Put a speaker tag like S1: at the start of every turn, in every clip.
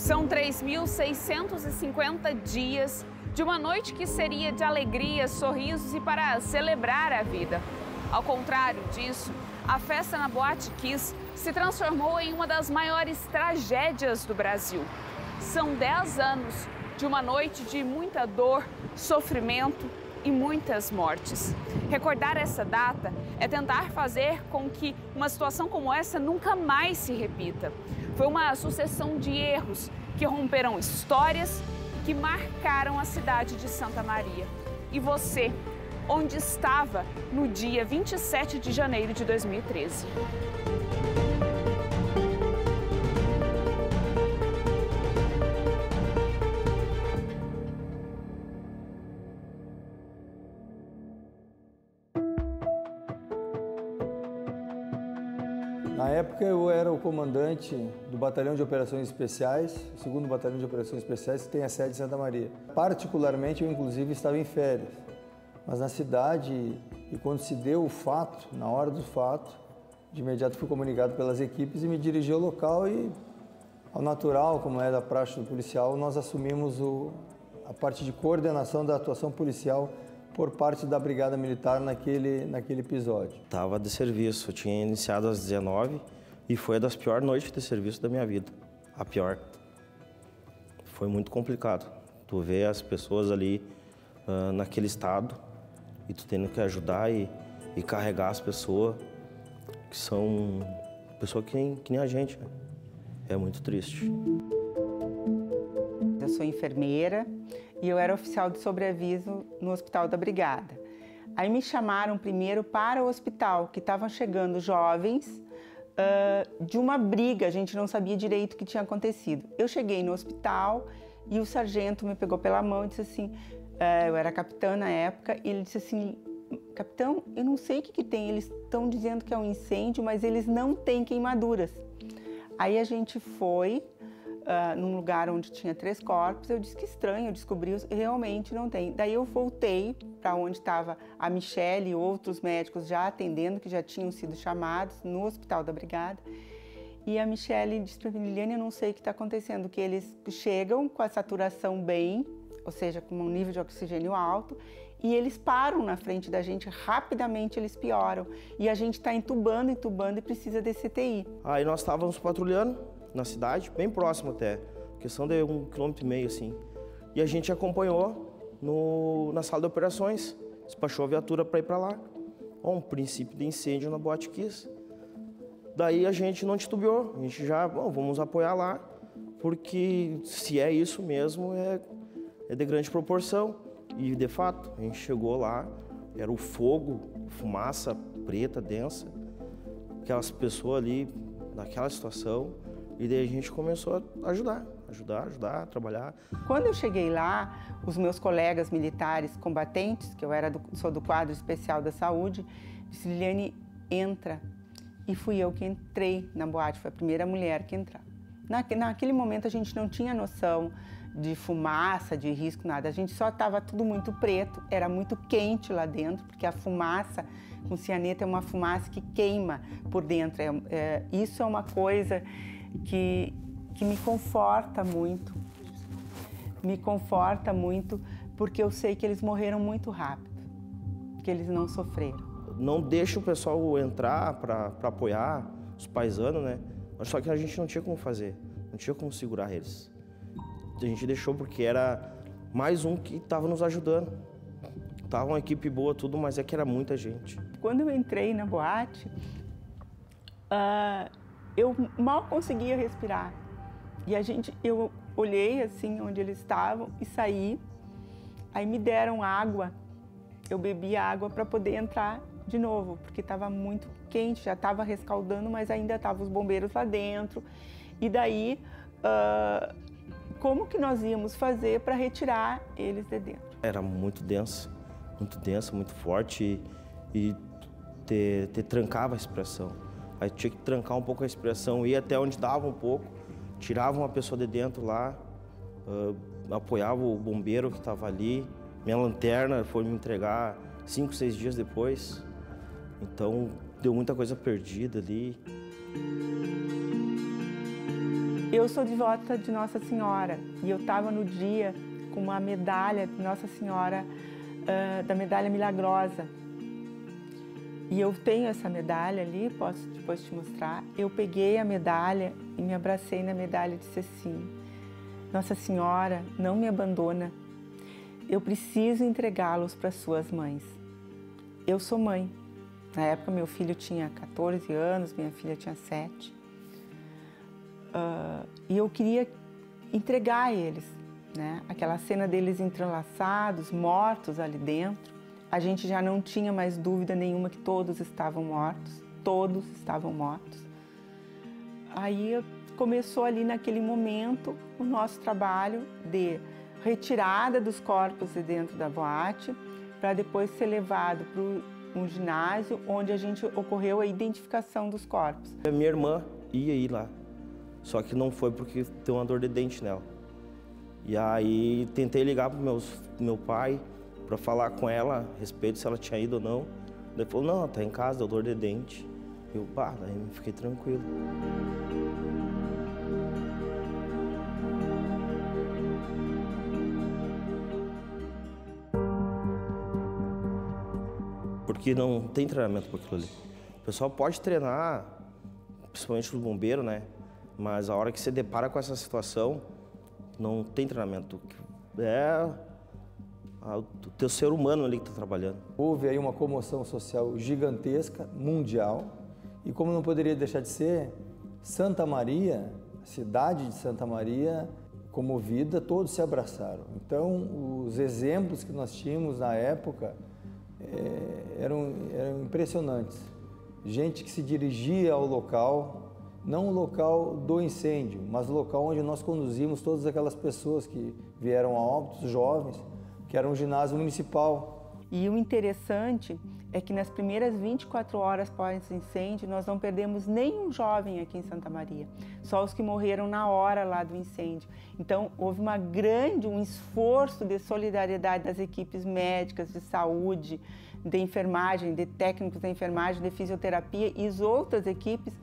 S1: São 3.650 dias de uma noite que seria de alegria, sorrisos e para celebrar a vida. Ao contrário disso, a festa na Boate Kiss se transformou em uma das maiores tragédias do Brasil. São 10 anos de uma noite de muita dor, sofrimento e muitas mortes. Recordar essa data é tentar fazer com que uma situação como essa nunca mais se repita. Foi uma sucessão de erros que romperam histórias e que marcaram a cidade de Santa Maria. E você, onde estava no dia 27 de janeiro de 2013?
S2: Na época eu era o comandante do Batalhão de Operações Especiais, o 2º Batalhão de Operações Especiais, que tem a sede em Santa Maria. Particularmente, eu inclusive estava em férias, mas na cidade, e quando se deu o fato, na hora do fato, de imediato fui comunicado pelas equipes e me dirigi ao local e, ao natural, como é da praxe do policial, nós assumimos a parte de coordenação da atuação policial por parte da Brigada Militar naquele episódio.
S3: Estava de serviço, eu tinha iniciado às 19 e foi uma das piores noites de serviço da minha vida, a pior. Foi muito complicado, tu vê as pessoas ali naquele estado e tu tendo que ajudar e carregar as pessoas, que são pessoas que nem a gente, né? É muito triste.
S4: Eu sou enfermeira e eu era oficial de sobreaviso no Hospital da Brigada. Aí me chamaram primeiro para o hospital, que estavam chegando jovens de uma briga, a gente não sabia direito o que tinha acontecido. Eu cheguei no hospital e o sargento me pegou pela mão e disse assim, eu era capitã na época, e ele disse assim, capitão, eu não sei o que tem, eles estão dizendo que é um incêndio, mas eles não têm queimaduras. Aí a gente foi num lugar onde tinha 3 corpos, eu disse que estranho, eu descobri, realmente não tem. Daí eu voltei para onde estava a Michele e outros médicos já atendendo, que já tinham sido chamados no Hospital da Brigada. E a Michele disse para mim, Liliane, eu não sei o que está acontecendo, que eles chegam com a saturação bem, ou seja, com um nível de oxigênio alto, e eles param na frente da gente, rapidamente eles pioram. E a gente está entubando e precisa de CTI.
S3: Aí nós estávamos patrulhando na cidade, bem próximo até, questão de 1,5 km assim. E a gente acompanhou na sala de operações, despachou a viatura para ir para lá. Um princípio de incêndio na Boate Kiss. Daí a gente não titubeou, a gente já, vamos apoiar lá, porque se é isso mesmo, é de grande proporção. E de fato, a gente chegou lá, era o fogo, fumaça preta, densa, aquelas pessoas ali naquela situação. E daí a gente começou a ajudar, a trabalhar.
S4: Quando eu cheguei lá, os meus colegas militares combatentes, que eu sou do quadro especial da saúde, disse, Liliane, entra. E fui eu que entrei na boate, foi a primeira mulher que entrou. Naquele momento a gente não tinha noção de fumaça, de risco, nada. A gente só estava tudo muito preto, era muito quente lá dentro, porque a fumaça com cianeto é uma fumaça que queima por dentro. Isso é uma coisa que me conforta muito. Me conforta muito porque eu sei que eles morreram muito rápido, que eles não sofreram.
S3: Não deixa o pessoal entrar para apoiar os paisanos, né? Só que a gente não tinha como fazer, não tinha como segurar eles. A gente deixou porque era mais um que estava nos ajudando. Tava uma equipe boa, tudo, mas é que era muita gente.
S4: Quando eu entrei na boate, eu mal conseguia respirar. E eu olhei assim onde eles estavam e saí. Aí me deram água. Eu bebi água para poder entrar de novo, porque estava muito quente, já estava rescaldando, mas ainda estavam os bombeiros lá dentro. E daí, como que nós íamos fazer para retirar eles de dentro? Era
S3: muito densa, muito forte e te trancava a respiração. Aí tinha que trancar um pouco a respiração, ir até onde dava um pouco, tirava uma pessoa de dentro lá, apoiava o bombeiro que estava ali. Minha lanterna foi me entregar 5, 6 dias depois. Então, deu muita coisa perdida ali.
S4: Eu sou devota de Nossa Senhora e eu estava no dia com uma medalha de Nossa Senhora, da medalha milagrosa. E eu tenho essa medalha ali, posso depois te mostrar. Eu peguei a medalha e me abracei na medalha e disse assim: Nossa Senhora, não me abandona. Eu preciso entregá-los para suas mães. Eu sou mãe. Na época, meu filho tinha 14 anos, minha filha tinha 7. E eu queria entregar a eles, né? Aquela cena deles entrelaçados, mortos ali dentro. A gente já não tinha mais dúvida nenhuma que todos estavam mortos. Todos estavam mortos. Aí começou ali naquele momento o nosso trabalho de retirada dos corpos de dentro da boate, para depois ser levado para um ginásio onde a gente ocorreu a identificação dos corpos.
S3: A minha irmã ia ir lá, só que não foi porque tem uma dor de dente nela. E aí tentei ligar para meu pai para falar com ela a respeito se ela tinha ido ou não. Ele falou, não, tá em casa, deu dor de dente. Eu, daí fiquei tranquilo. Porque não tem treinamento para aquilo ali. O pessoal pode treinar, principalmente os bombeiros, né? Mas a hora que você depara com essa situação, não tem treinamento. É o teu ser humano ali que está trabalhando.
S2: Houve aí uma comoção social gigantesca, mundial, e como não poderia deixar de ser, Santa Maria, a cidade de Santa Maria, comovida, todos se abraçaram. Então, os exemplos que nós tínhamos na época eram impressionantes. Gente que se dirigia ao local, não o local do incêndio, mas o local onde nós conduzimos todas aquelas pessoas que vieram a óbito, jovens, que era um ginásio municipal.
S4: E o interessante é que nas primeiras 24 horas após o incêndio, nós não perdemos nenhum jovem aqui em Santa Maria, só os que morreram na hora lá do incêndio. Então, houve um esforço de solidariedade das equipes médicas, de saúde, de enfermagem, de técnicos da enfermagem, de fisioterapia e as outras equipes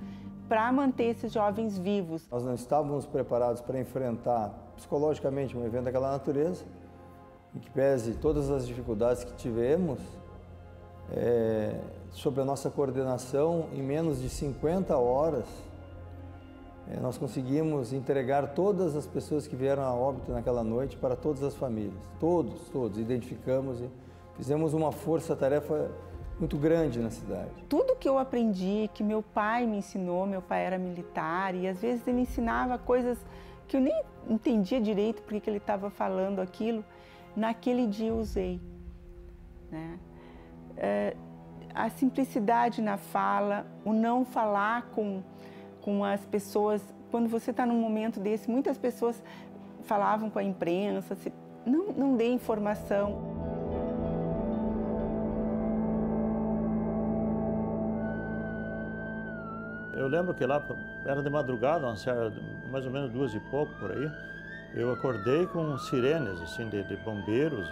S4: para manter esses jovens vivos.
S2: Nós não estávamos preparados para enfrentar psicologicamente um evento daquela natureza, em que pese todas as dificuldades que tivemos, sob a nossa coordenação, em menos de 50 horas, nós conseguimos entregar todas as pessoas que vieram a óbito naquela noite para todas as famílias. Todos, identificamos e fizemos uma força-tarefa muito grande na cidade.
S4: Tudo que eu aprendi, que meu pai me ensinou, meu pai era militar e às vezes ele me ensinava coisas que eu nem entendia direito porque que ele estava falando aquilo, naquele dia eu usei, né? A simplicidade na fala, o não falar com as pessoas. Quando você está num momento desse, muitas pessoas falavam com a imprensa, não dê informação.
S5: Eu lembro que lá era de madrugada, mais ou menos 2 e pouco por aí, eu acordei com sirenes assim, de bombeiros,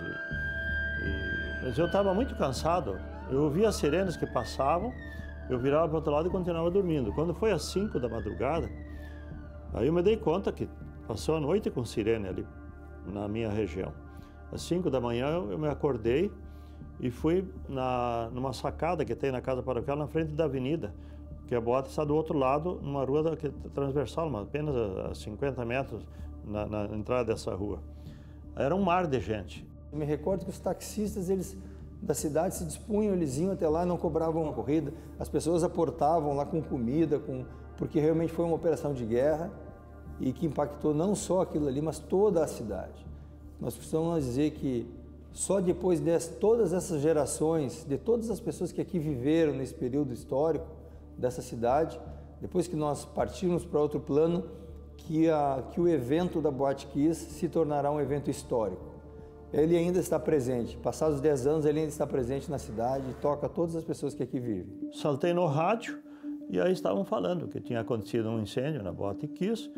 S5: mas eu estava muito cansado. Eu ouvia as sirenes que passavam, eu virava para o outro lado e continuava dormindo. Quando foi às 5 da madrugada, aí eu me dei conta que passou a noite com sirene ali na minha região. Às 5 da manhã eu me acordei e fui numa sacada que tem na casa paroquial na frente da avenida, que a boate está do outro lado, numa rua transversal, apenas a 50 metros na entrada dessa rua. Era um mar de gente.
S2: Eu me recordo que os taxistas da cidade se dispunham, eles iam até lá, não cobravam a corrida, as pessoas aportavam lá com comida, porque realmente foi uma operação de guerra e que impactou não só aquilo ali, mas toda a cidade. Nós precisamos dizer que só depois de todas essas gerações, de todas as pessoas que aqui viveram nesse período histórico dessa cidade, depois que nós partirmos para outro plano, que o evento da Boate Kiss se tornará um evento histórico. Ele ainda está presente, passados 10 anos ele ainda está presente na cidade e toca todas as pessoas que aqui vivem.
S5: Saltei no rádio e aí estavam falando que tinha acontecido um incêndio na Boate Kiss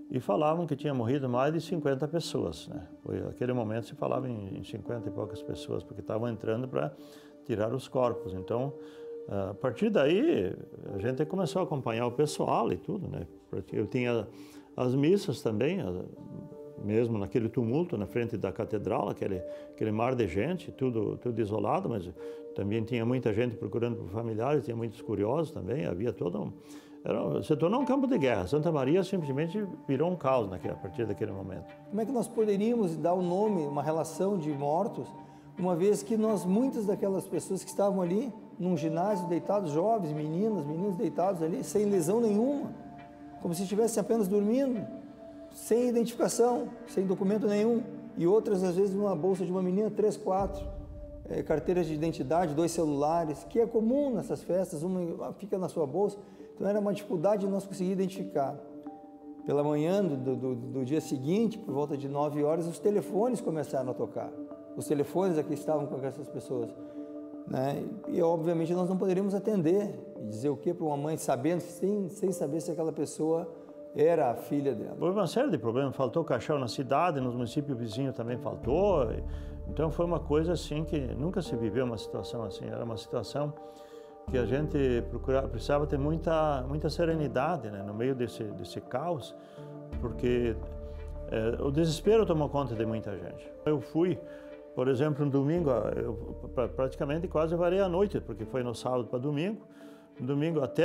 S5: e falavam que tinha morrido mais de 50 pessoas, né? Naquele momento se falava em 50 e poucas pessoas, porque estavam entrando para tirar os corpos. Então, a partir daí, a gente começou a acompanhar o pessoal e tudo, né? Porque eu tinha As missas também, mesmo naquele tumulto na frente da catedral, aquele mar de gente, tudo isolado, mas também tinha muita gente procurando por familiares, tinha muitos curiosos também, havia todo se tornou um campo de guerra. Santa Maria simplesmente virou um caos a partir daquele momento.
S2: Como é que nós poderíamos dar um nome, uma relação de mortos, uma vez que muitas daquelas pessoas que estavam ali num ginásio deitados, jovens, meninos deitados ali, sem lesão nenhuma, como se estivessem apenas dormindo, sem identificação, sem documento nenhum, e outras às vezes numa bolsa de uma menina, 3, 4 carteiras de identidade, 2 celulares, que é comum nessas festas, uma fica na sua bolsa. Então era uma dificuldade de nós conseguir identificar. Pela manhã do dia seguinte, por volta de 9 horas, os telefones começaram a tocar. Os telefones aqui estavam com essas pessoas, né? E obviamente nós não poderíamos atender e dizer o que para uma mãe, sabendo, sem saber se aquela pessoa era a filha dela.
S5: Houve uma série de problemas, faltou caixão na cidade, nos municípios vizinhos também faltou. Então foi uma coisa assim que nunca se viveu uma situação assim, era uma situação que a gente precisava ter muita serenidade, né, no meio desse caos, porque o desespero tomou conta de muita gente. Eu fui, por exemplo, no domingo, eu praticamente quase varei a noite, porque foi no sábado para domingo. No domingo, até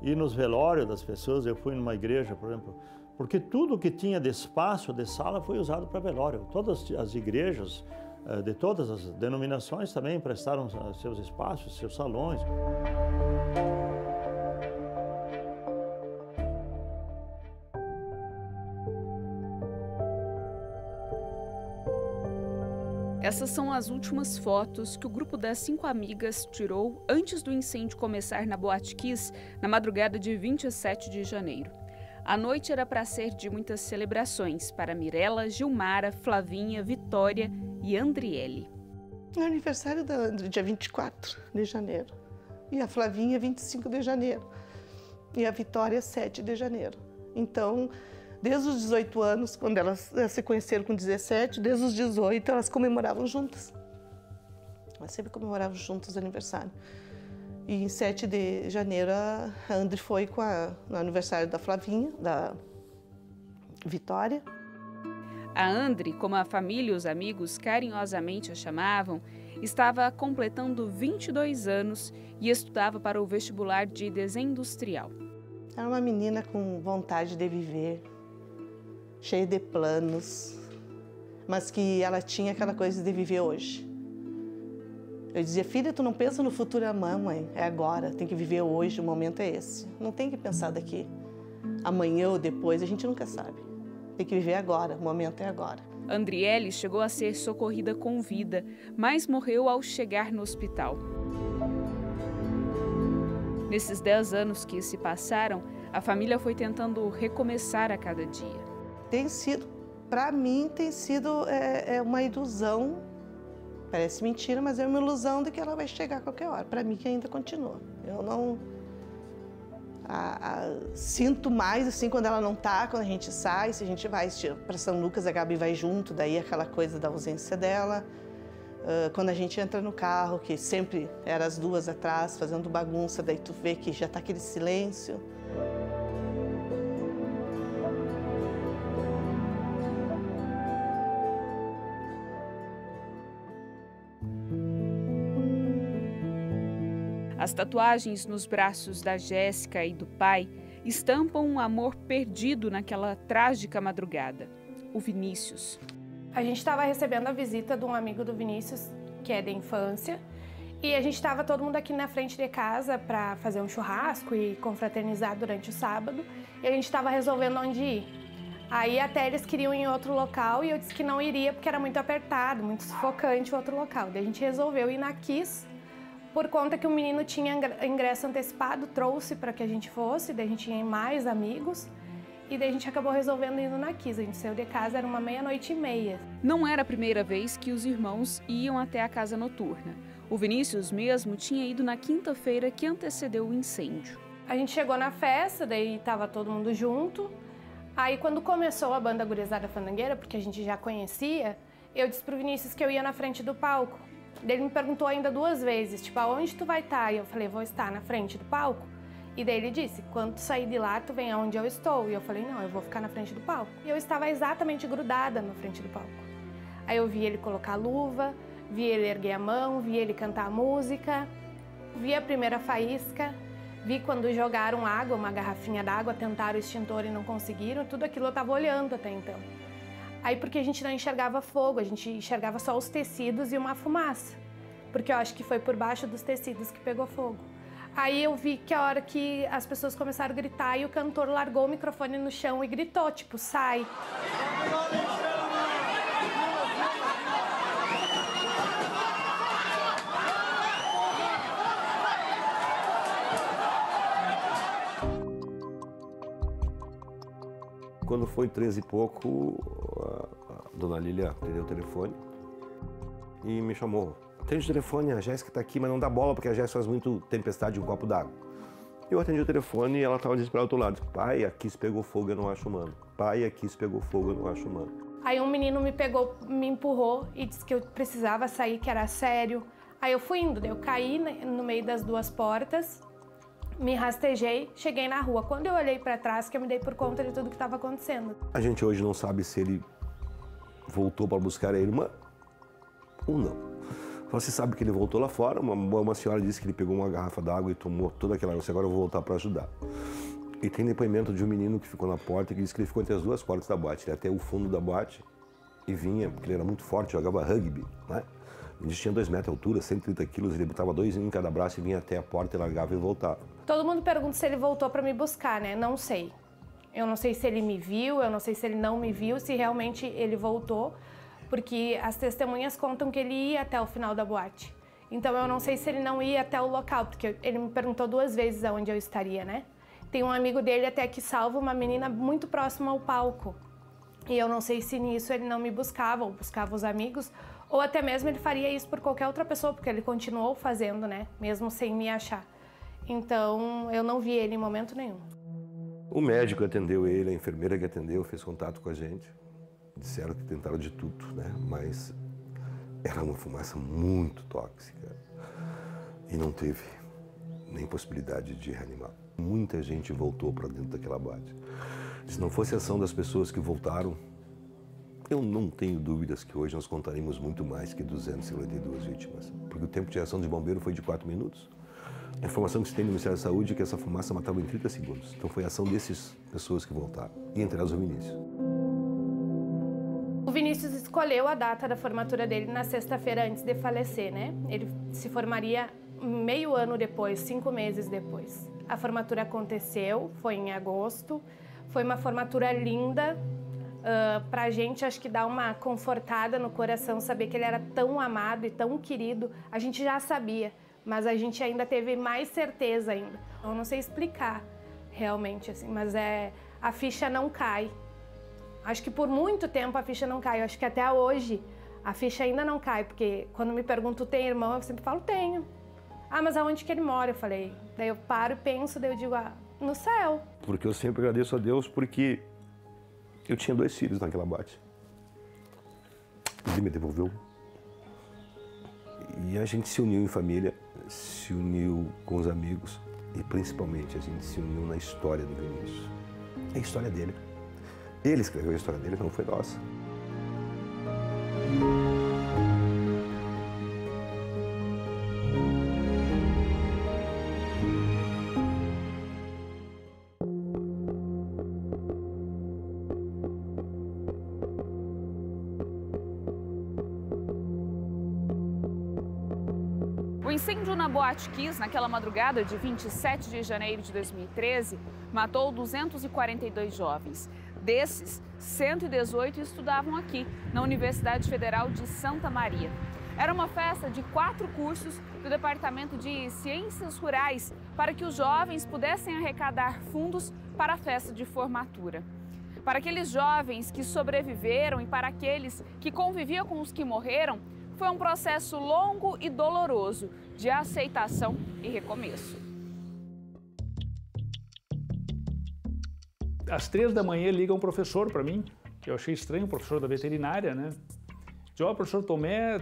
S5: ir nos velórios das pessoas, eu fui numa igreja, por exemplo, porque tudo que tinha de espaço, de sala, foi usado para velório. Todas as igrejas, de todas as denominações também prestaram seus espaços, seus salões.
S1: Essas são as últimas fotos que o grupo das 5 amigas tirou antes do incêndio começar na Boate Kiss, na madrugada de 27 de janeiro. A noite era para ser de muitas celebrações para Mirella, Gilmara, Flavinha, Vitória e Andriele.
S6: É aniversário da André, dia 24 de janeiro. E a Flavinha, 25 de janeiro. E a Vitória, 7 de janeiro. Então, desde os 18 anos, quando elas se conheceram com 17, desde os 18 elas comemoravam juntas. Elas sempre comemoravam juntas o aniversário. E em 7 de janeiro a André foi no aniversário da Flavinha, da Vitória.
S1: A André, como a família e os amigos carinhosamente a chamavam, estava completando 22 anos e estudava para o vestibular de desenho industrial.
S6: Era uma menina com vontade de viver, cheia de planos, mas que ela tinha aquela coisa de viver hoje. Eu dizia, filha, tu não pensa no futuro amanhã, mãe, é agora, tem que viver hoje, o momento é esse. Não tem que pensar daqui, amanhã ou depois, a gente nunca sabe. Tem que viver agora, o momento é agora.
S1: Andriele chegou a ser socorrida com vida, mas morreu ao chegar no hospital. Nesses 10 anos que se passaram, a família foi tentando recomeçar a cada dia.
S6: Tem sido, para mim, é uma ilusão. Parece mentira, mas é uma ilusão de que ela vai chegar a qualquer hora. Para mim, que ainda continua. Eu não sinto mais assim quando ela não está, quando a gente sai, se a gente vai para São Lucas, a Gabi vai junto, daí aquela coisa da ausência dela. Quando a gente entra no carro, que sempre eram as duas atrás, fazendo bagunça, daí tu vê que já está aquele silêncio.
S1: As tatuagens nos braços da Jéssica e do pai estampam um amor perdido naquela trágica madrugada, o Vinícius.
S7: A gente estava recebendo a visita de um amigo do Vinícius, que é de infância, e a gente estava todo mundo aqui na frente de casa para fazer um churrasco e confraternizar durante o sábado, e a gente estava resolvendo onde ir. Aí até eles queriam ir em outro local e eu disse que não iria porque era muito apertado, muito sufocante o outro local. Daí a gente resolveu ir na Kiss, por conta que o menino tinha ingresso antecipado, trouxe para que a gente fosse, daí a gente tinha mais amigos, e daí a gente acabou resolvendo indo na Kiss. A gente saiu de casa, era 23h30.
S1: Não era a primeira vez que os irmãos iam até a casa noturna. O Vinícius mesmo tinha ido na quinta-feira que antecedeu o incêndio.
S7: A gente chegou na festa, daí estava todo mundo junto. Aí quando começou a banda Gurizada Fandangueira, porque a gente já conhecia, eu disse pro Vinícius que eu ia na frente do palco. Ele me perguntou ainda 2 vezes, tipo, aonde tu vai estar? E eu falei, vou estar na frente do palco. E daí ele disse, quando tu sair de lá, tu vem aonde eu estou. E eu falei, não, eu vou ficar na frente do palco. E eu estava exatamente grudada na frente do palco. Aí eu vi ele colocar a luva, vi ele erguer a mão, vi ele cantar a música, vi a primeira faísca, vi quando jogaram água, uma garrafinha d'água, tentaram o extintor e não conseguiram. Tudo aquilo eu estava olhando até então. Aí porque a gente não enxergava fogo, a gente enxergava só os tecidos e uma fumaça. Porque eu acho que foi por baixo dos tecidos que pegou fogo. Aí eu vi que a hora que as pessoas começaram a gritar e o cantor largou o microfone no chão e gritou, tipo, sai.
S8: Quando foi 13 e pouco, a dona Lília atendeu o telefone e me chamou. Atende o telefone, a Jéssica está aqui, mas não dá bola porque a Jéssica faz muito tempestade em um copo d'água. Eu atendi o telefone e ela estava desesperada do outro lado. Pai, aqui se pegou fogo, eu não acho humano. Pai, aqui se pegou fogo, eu não acho humano.
S7: Aí um menino me pegou, me empurrou e disse que eu precisava sair, que era sério. Aí eu fui indo, eu caí no meio das duas portas, me rastejei, cheguei na rua. Quando eu olhei para trás, que eu me dei por conta de tudo que estava acontecendo.
S8: A gente hoje não sabe se ele voltou para buscar a irmã ou não. Você sabe que ele voltou lá fora, uma senhora disse que ele pegou uma garrafa d'água e tomou toda aquela água, agora eu vou voltar para ajudar. E tem depoimento de um menino que ficou na porta e que disse que ele ficou entre as duas portas da boate, ele até o fundo da boate e vinha, porque ele era muito forte, jogava rugby, né? Ele tinha 2 metros de altura, 130 quilos, ele botava 2 em cada braço e vinha até a porta e largava e voltava.
S7: Todo mundo pergunta se ele voltou para me buscar, né? Não sei. Eu não sei se ele me viu, eu não sei se ele não me viu, se realmente ele voltou. Porque as testemunhas contam que ele ia até o final da boate. Então eu não sei se ele não ia até o local, porque ele me perguntou 2 vezes aonde eu estaria, né? Tem um amigo dele até que salva uma menina muito próxima ao palco. E eu não sei se nisso ele não me buscava, ou buscava os amigos, ou até mesmo ele faria isso por qualquer outra pessoa, porque ele continuou fazendo, né? Mesmo sem me achar. Então eu não vi ele em momento nenhum.
S8: O médico atendeu ele, a enfermeira que atendeu fez contato com a gente. Disseram que tentaram de tudo, né? Mas era uma fumaça muito tóxica e não teve nem possibilidade de reanimar. Muita gente voltou para dentro daquela boate. Se não fosse a ação das pessoas que voltaram, eu não tenho dúvidas que hoje nós contaremos muito mais que 252 vítimas. Porque o tempo de reação de bombeiro foi de 4 minutos. A informação que se tem no Ministério da Saúde é que essa fumaça matava em 30 segundos. Então foi a ação dessas pessoas que voltaram, e entre elas o Vinícius.
S7: O Vinícius escolheu a data da formatura dele na sexta-feira antes de falecer, né? Ele se formaria meio ano depois, 5 meses depois. A formatura aconteceu, foi em agosto, foi uma formatura linda. Pra gente, acho que dá uma confortada no coração saber que ele era tão amado e tão querido. A gente já sabia, mas a gente ainda teve mais certeza ainda. Eu não sei explicar realmente, assim, mas a ficha não cai. Acho que por muito tempo a ficha não cai. Eu acho que até hoje a ficha ainda não cai, porque quando me perguntam, tem irmão? Eu sempre falo, tenho. Ah, mas aonde que ele mora? Eu falei. Daí eu paro e penso, daí eu digo, no céu.
S8: Porque eu sempre agradeço a Deus, porque eu tinha 2 filhos naquela boate. Ele me devolveu. E a gente se uniu em família, se uniu com os amigos e principalmente a gente se uniu na história do Vinícius. É a história dele. Ele escreveu a história dele, não foi nossa.
S1: O incêndio na Boate Kiss, naquela madrugada de 27 de janeiro de 2013, matou 242 jovens. Desses, 118 estudavam aqui, na Universidade Federal de Santa Maria. Era uma festa de 4 cursos do Departamento de Ciências Rurais para que os jovens pudessem arrecadar fundos para a festa de formatura. Para aqueles jovens que sobreviveram e para aqueles que conviviam com os que morreram, foi um processo longo e doloroso de aceitação e recomeço.
S9: Às 3 da manhã liga um professor para mim, que eu achei estranho, um professor da veterinária, né? Diz, ó, professor Tomé,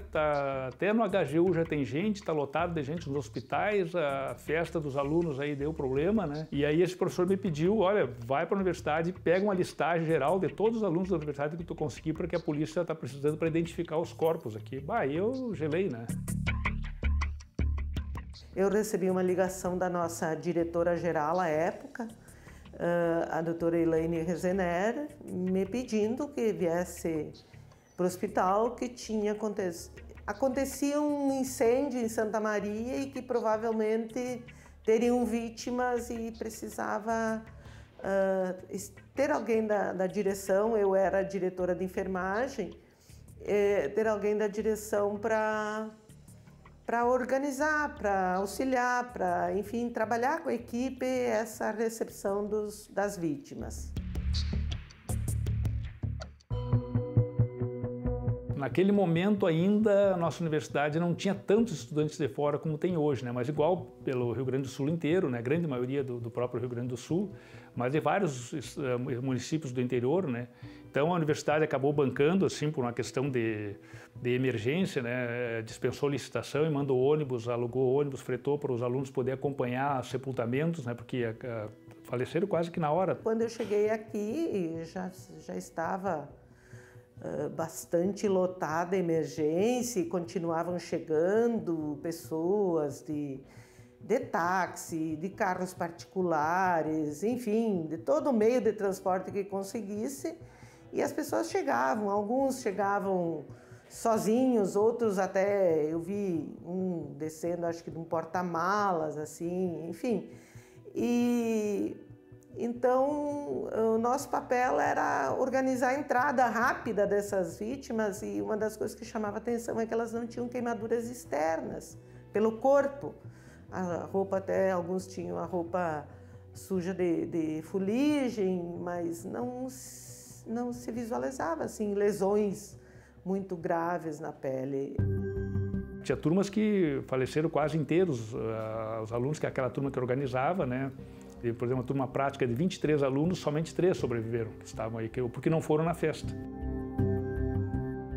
S9: até no HGU já tem gente, está lotado de gente nos hospitais, a festa dos alunos aí deu problema, né? E aí esse professor me pediu, olha, vai para a universidade, pega uma listagem geral de todos os alunos da universidade que tu conseguir, porque a polícia está precisando para identificar os corpos aqui. Bah, eu gelei, né?
S6: Eu recebi uma ligação da nossa diretora-geral à época, a doutora Elaine Rezener, me pedindo que viesse para o hospital, que acontecia um incêndio em Santa Maria e que provavelmente teriam vítimas e precisava ter alguém da direção. Eu era diretora de enfermagem, ter alguém da direção para organizar, para auxiliar, para, enfim, trabalhar com a equipe essa recepção das vítimas.
S9: Naquele momento ainda a nossa universidade não tinha tantos estudantes de fora como tem hoje, né? Mas igual pelo Rio Grande do Sul inteiro, né? Grande maioria do próprio Rio Grande do Sul, mas de vários municípios do interior, né? Então a universidade acabou bancando, assim, por uma questão de emergência, né? Dispensou licitação e mandou ônibus, alugou ônibus, fretou para os alunos poderem acompanhar sepultamentos, né? Porque faleceram quase que na hora.
S6: Quando eu cheguei aqui, já estava bastante lotada a emergência e continuavam chegando pessoas de táxi, de carros particulares, enfim, de todo o meio de transporte que conseguisse, e as pessoas chegavam, alguns chegavam sozinhos, outros até, eu vi um descendo, acho que de um porta-malas, assim, enfim. E então, o nosso papel era organizar a entrada rápida dessas vítimas, e uma das coisas que chamava atenção é que elas não tinham queimaduras externas pelo corpo. A roupa, até alguns tinham a roupa suja de fuligem, mas não se visualizava assim lesões muito graves na pele.
S9: Tinha turmas que faleceram quase inteiros, os alunos, que é aquela turma que organizava, né? E, por exemplo, uma turma prática de 23 alunos, somente 3 sobreviveram, que estavam aí, porque não foram na festa.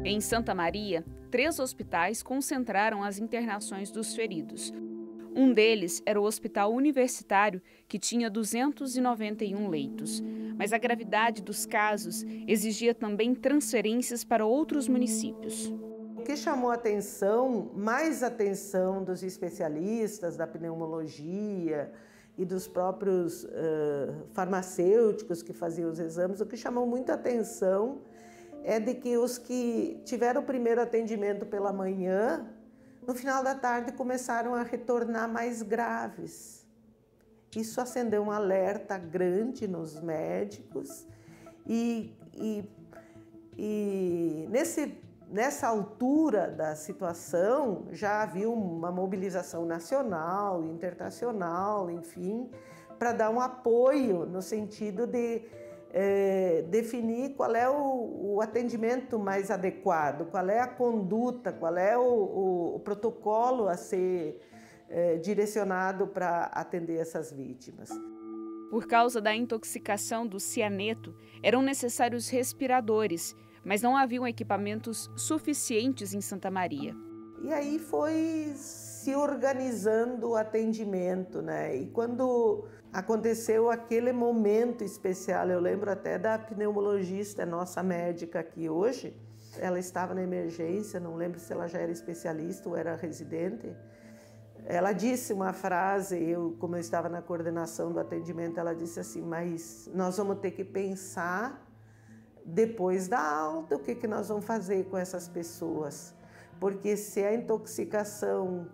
S1: Em Santa Maria, 3 hospitais concentraram as internações dos feridos. Um deles era o Hospital Universitário, que tinha 291 leitos. Mas a gravidade dos casos exigia também transferências para outros municípios.
S6: O que chamou mais atenção dos especialistas da pneumologia e dos próprios farmacêuticos que faziam os exames, o que chamou muita atenção é de que os que tiveram o primeiro atendimento pela manhã, no final da tarde começaram a retornar mais graves. Isso acendeu um alerta grande nos médicos e nessa altura da situação já havia uma mobilização nacional, internacional, enfim, para dar um apoio no sentido de definir qual é o atendimento mais adequado, qual é a conduta, qual é o protocolo a ser direcionado para atender essas vítimas.
S1: Por causa da intoxicação do cianeto, eram necessários respiradores, mas não haviam equipamentos suficientes em Santa Maria.
S6: E aí foi se organizando o atendimento, né? E quando aconteceu aquele momento especial, eu lembro até da pneumologista, nossa médica aqui hoje, ela estava na emergência, não lembro se ela já era especialista ou era residente. Ela disse uma frase, como eu estava na coordenação do atendimento, ela disse assim: mas nós vamos ter que pensar depois da alta, o que nós vamos fazer com essas pessoas? Porque se a intoxicação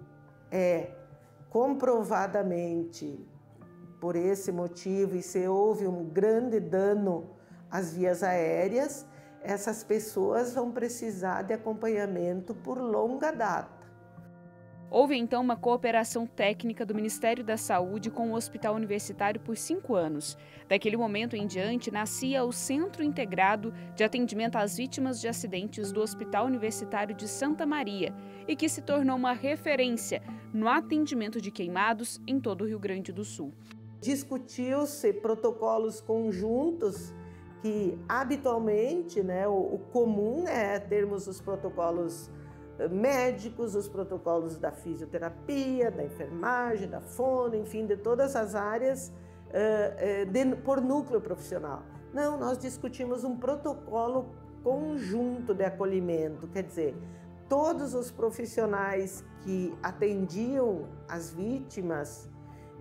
S6: é comprovadamente por esse motivo e se houve um grande dano às vias aéreas, essas pessoas vão precisar de acompanhamento por longa data.
S1: Houve então uma cooperação técnica do Ministério da Saúde com o Hospital Universitário por 5 anos. Daquele momento em diante, nascia o Centro Integrado de Atendimento às Vítimas de Acidentes do Hospital Universitário de Santa Maria e que se tornou uma referência no atendimento de queimados em todo o Rio Grande do Sul.
S6: Discutiu-se protocolos conjuntos
S10: que habitualmente, né, o comum é termos os protocolos médicos, os protocolos da fisioterapia, da enfermagem, da fono, enfim, de todas as áreas por núcleo profissional. Não, nós discutimos um protocolo conjunto de acolhimento, quer dizer, todos os profissionais que atendiam as vítimas,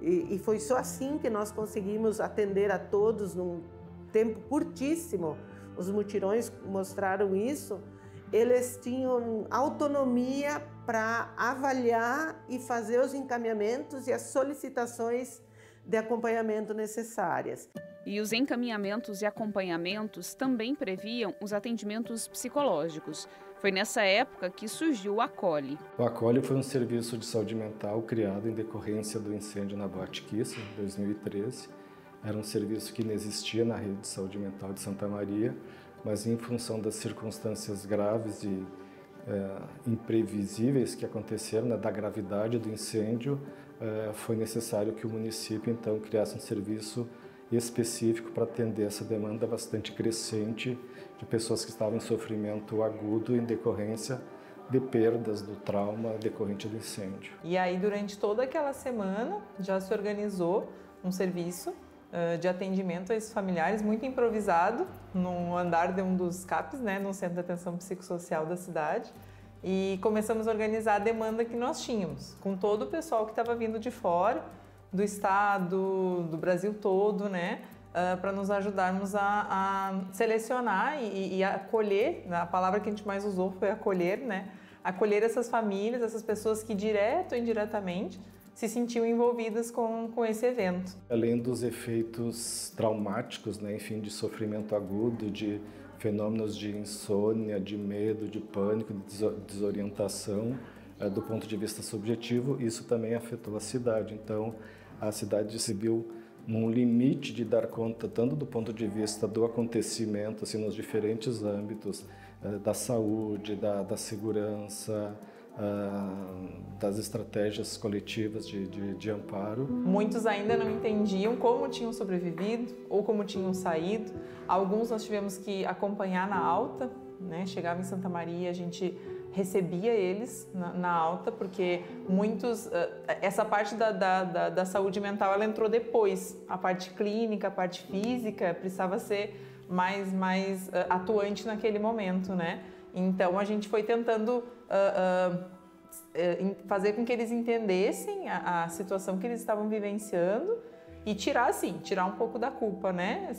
S10: e foi só assim que nós conseguimos atender a todos num tempo curtíssimo, os mutirões mostraram isso, eles tinham autonomia para avaliar e fazer os encaminhamentos e as solicitações de acompanhamento necessárias.
S1: E os encaminhamentos e acompanhamentos também previam os atendimentos psicológicos. Foi nessa época que surgiu o Acolhe.
S11: O Acolhe foi um serviço de saúde mental criado em decorrência do incêndio na Boate Kiss, em 2013. Era um serviço que não existia na rede de saúde mental de Santa Maria, mas em função das circunstâncias graves e imprevisíveis que aconteceram, né, da gravidade do incêndio, foi necessário que o município então criasse um serviço específico para atender essa demanda bastante crescente de pessoas que estavam em sofrimento agudo em decorrência de perdas do trauma decorrente do incêndio.
S12: E aí, durante toda aquela semana, já se organizou um serviço de atendimento a esses familiares, muito improvisado, no andar de um dos CAPs, né, no Centro de Atenção Psicossocial da cidade, e começamos a organizar a demanda que nós tínhamos, com todo o pessoal que estava vindo de fora, do estado, do Brasil todo, né, para nos ajudarmos a selecionar e acolher, a palavra que a gente mais usou foi acolher, né, acolher essas famílias, essas pessoas que direto ou indiretamente se sentiam envolvidas com esse evento.
S11: Além dos efeitos traumáticos, né, enfim, de sofrimento agudo, de fenômenos de insônia, de medo, de pânico, de desorientação, do ponto de vista subjetivo, isso também afetou a cidade. Então, a cidade se viu num limite de dar conta, tanto do ponto de vista do acontecimento, assim, nos diferentes âmbitos, da saúde, da segurança, das estratégias coletivas de amparo.
S12: Muitos ainda não entendiam como tinham sobrevivido ou como tinham saído. Alguns nós tivemos que acompanhar na alta, né? Chegava em Santa Maria, a gente recebia eles na alta, porque muitos, essa parte da saúde mental, ela entrou depois. A parte clínica, a parte física, precisava ser mais atuante naquele momento, né? Então, a gente foi tentando fazer com que eles entendessem a situação que eles estavam vivenciando e tirar um pouco da culpa, né?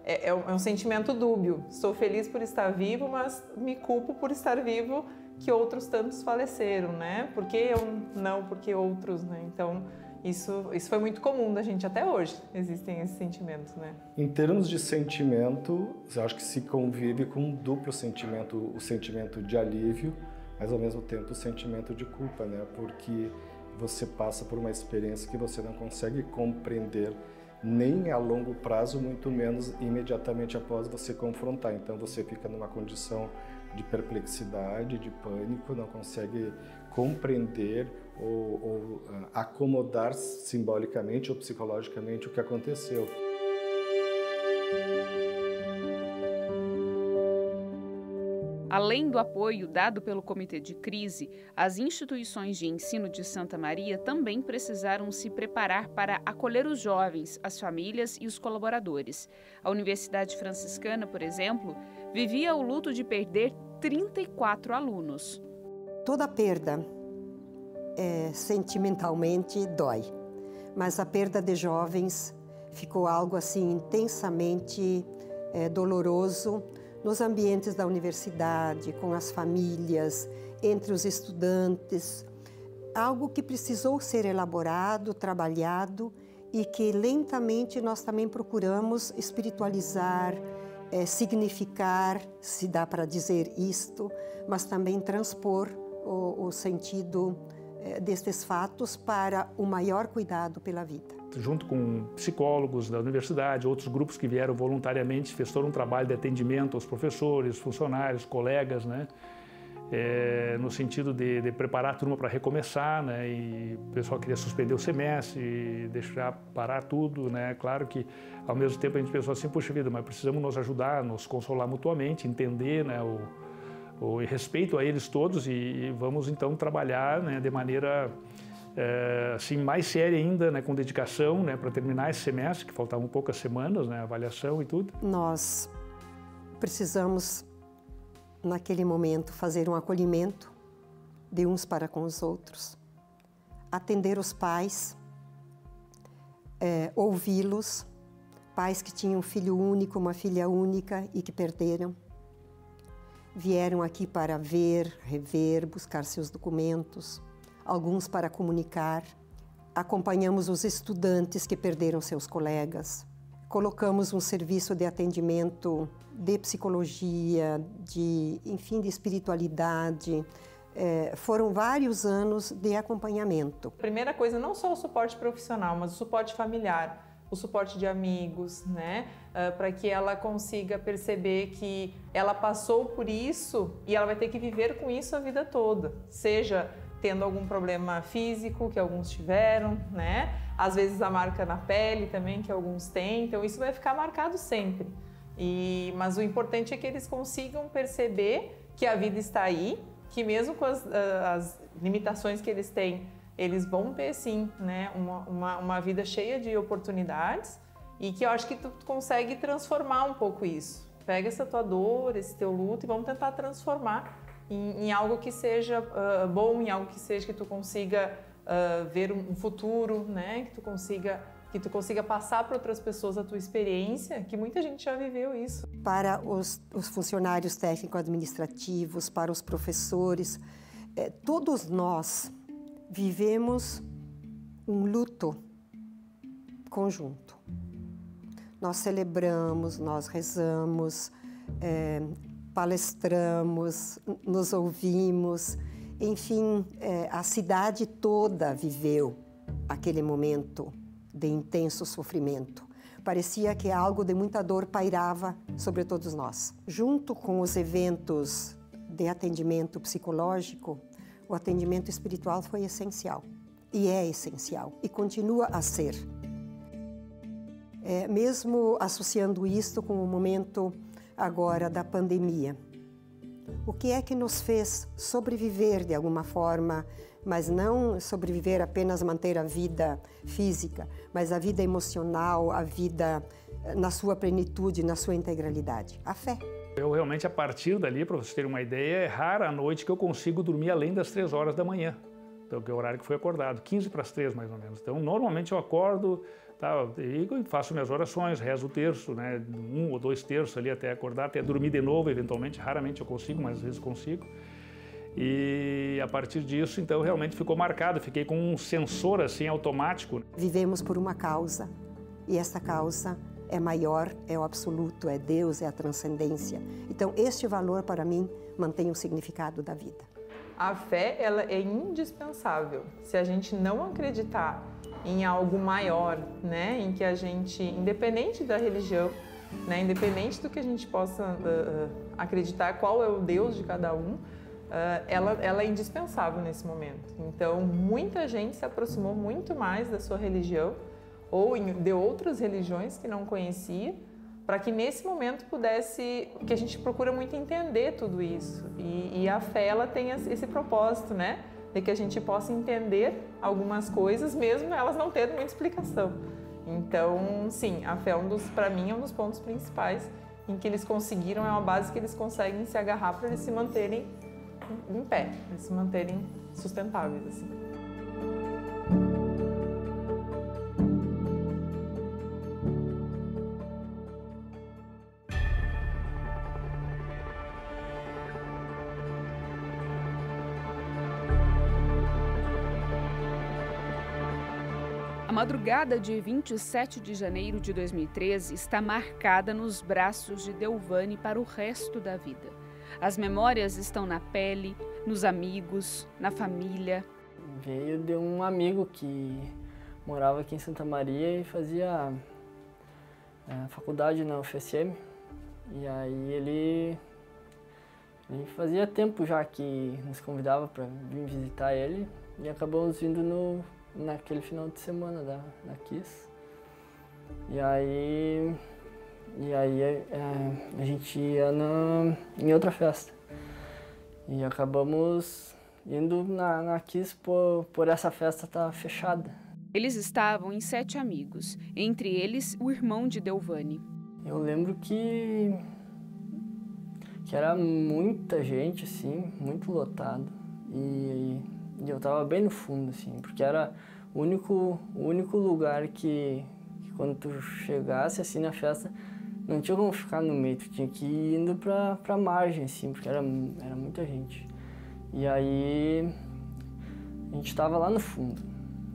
S12: É um sentimento dúbio. Estou feliz por estar vivo, mas me culpo por estar vivo que outros tantos faleceram, né? Por que eu não, porque outros, né? Então, isso foi muito comum da gente até hoje. Existem esses sentimentos, né?
S11: Em termos de sentimento, eu acho que se convive com um duplo sentimento, o sentimento de alívio, mas ao mesmo tempo o sentimento de culpa, né? Porque você passa por uma experiência que você não consegue compreender nem a longo prazo, muito menos imediatamente após você confrontar. Então você fica numa condição de perplexidade, de pânico, não consegue compreender ou acomodar simbolicamente ou psicologicamente o que aconteceu.
S1: Além do apoio dado pelo Comitê de Crise, as instituições de ensino de Santa Maria também precisaram se preparar para acolher os jovens, as famílias e os colaboradores. A Universidade Franciscana, por exemplo, vivia o luto de perder 34 alunos.
S13: Toda perda, sentimentalmente, dói. Mas a perda de jovens ficou algo assim intensamente doloroso, nos ambientes da universidade, com as famílias, entre os estudantes. Algo que precisou ser elaborado, trabalhado e que lentamente nós também procuramos espiritualizar, significar, se dá para dizer isto, mas também transpor o sentido destes fatos para o maior cuidado pela vida.
S9: Junto com psicólogos da universidade, outros grupos que vieram voluntariamente, fez todo um trabalho de atendimento aos professores, funcionários, colegas, né? no sentido de preparar a turma para recomeçar, né? E o pessoal queria suspender o semestre, deixar parar tudo, né? Claro que, ao mesmo tempo, a gente pensou assim, puxa vida, mas precisamos nos ajudar, nos consolar mutuamente, entender, né, o respeito a eles todos e vamos, então, trabalhar, né, de maneira assim, mais séria ainda, né, com dedicação, né, para terminar esse semestre, que faltavam poucas semanas, né, avaliação e tudo.
S13: Nós precisamos, naquele momento, fazer um acolhimento de uns para com os outros, atender os pais, ouvi-los, pais que tinham um filho único, uma filha única e que perderam. Vieram aqui para ver, rever, buscar seus documentos, alguns para comunicar. Acompanhamos os estudantes que perderam seus colegas. Colocamos um serviço de atendimento de psicologia, enfim, de espiritualidade. Foram vários anos de acompanhamento.
S12: Primeira coisa, não só o suporte profissional, mas o suporte familiar, o suporte de amigos, né? Para que ela consiga perceber que ela passou por isso e ela vai ter que viver com isso a vida toda. Seja tendo algum problema físico, que alguns tiveram, né? Às vezes a marca na pele também, que alguns têm. Então isso vai ficar marcado sempre. Mas o importante é que eles consigam perceber que a vida está aí, que mesmo com as limitações que eles têm, eles vão ter sim, né, uma vida cheia de oportunidades e que eu acho que tu consegue transformar um pouco isso. Pega essa tua dor, esse teu luto e vamos tentar transformar em algo que seja bom, em algo que seja que tu consiga ver um futuro, né, que tu consiga passar para outras pessoas a tua experiência, que muita gente já viveu isso.
S13: Para os funcionários técnico-administrativos, para os professores, todos nós vivemos um luto conjunto. Nós celebramos, nós rezamos, palestramos, nos ouvimos, enfim, a cidade toda viveu aquele momento de intenso sofrimento. Parecia que algo de muita dor pairava sobre todos nós. Junto com os eventos de atendimento psicológico, o atendimento espiritual foi essencial, e é essencial, e continua a ser. Mesmo associando isto com o momento agora da pandemia, o que é que nos fez sobreviver de alguma forma, mas não sobreviver apenas manter a vida física, mas a vida emocional, a vida na sua plenitude, na sua integralidade? A fé.
S9: Eu realmente, a partir dali, para vocês terem uma ideia, é rara a noite que eu consigo dormir além das 3 horas da manhã. Então, que é o horário que foi acordado, 15 para as 3 mais ou menos. Então, normalmente eu acordo, tá, e faço minhas orações, rezo o terço, né, 1 ou 2 terços ali até acordar, até dormir de novo, eventualmente. Raramente eu consigo, mas às vezes consigo. E a partir disso, então, realmente ficou marcado. Fiquei com um sensor assim automático.
S13: Vivemos por uma causa, e essa causa é maior, é o absoluto, é Deus, é a transcendência. Então, este valor, para mim, mantém o significado da vida.
S12: A fé, ela é indispensável. Se a gente não acreditar em algo maior, né, em que a gente, independente da religião, né, independente do que a gente possa acreditar, qual é o Deus de cada um, ela é indispensável nesse momento. Então, muita gente se aproximou muito mais da sua religião ou de outras religiões que não conhecia, para que nesse momento pudesse, que a gente procura muito entender tudo isso. E a fé, ela tem esse propósito, né? De que a gente possa entender algumas coisas, mesmo elas não tendo muita explicação. Então, sim, a fé, para mim, é um dos pontos principais em que eles conseguiram, é uma base que eles conseguem se agarrar para eles se manterem em pé, para eles se manterem sustentáveis, assim.
S1: A madrugada de 27 de janeiro de 2013 está marcada nos braços de Deuvani para o resto da vida. As memórias estão na pele, nos amigos, na família.
S14: Veio de um amigo que morava aqui em Santa Maria e fazia faculdade na UFSM. E aí ele E fazia tempo já que nos convidava para vir visitar ele e acabamos vindo naquele final de semana da Kiss. E aí a gente ia em outra festa. E acabamos indo na Kiss por essa festa estar fechada.
S1: Eles estavam em 7 amigos, entre eles o irmão de Delvani.
S14: Eu lembro que era muita gente, assim, muito lotado. E eu tava bem no fundo, assim, porque era o único lugar que quando tu chegasse, assim, na festa, não tinha como ficar no meio, tu tinha que ir indo pra margem, assim, porque era muita gente. E aí a gente tava lá no fundo,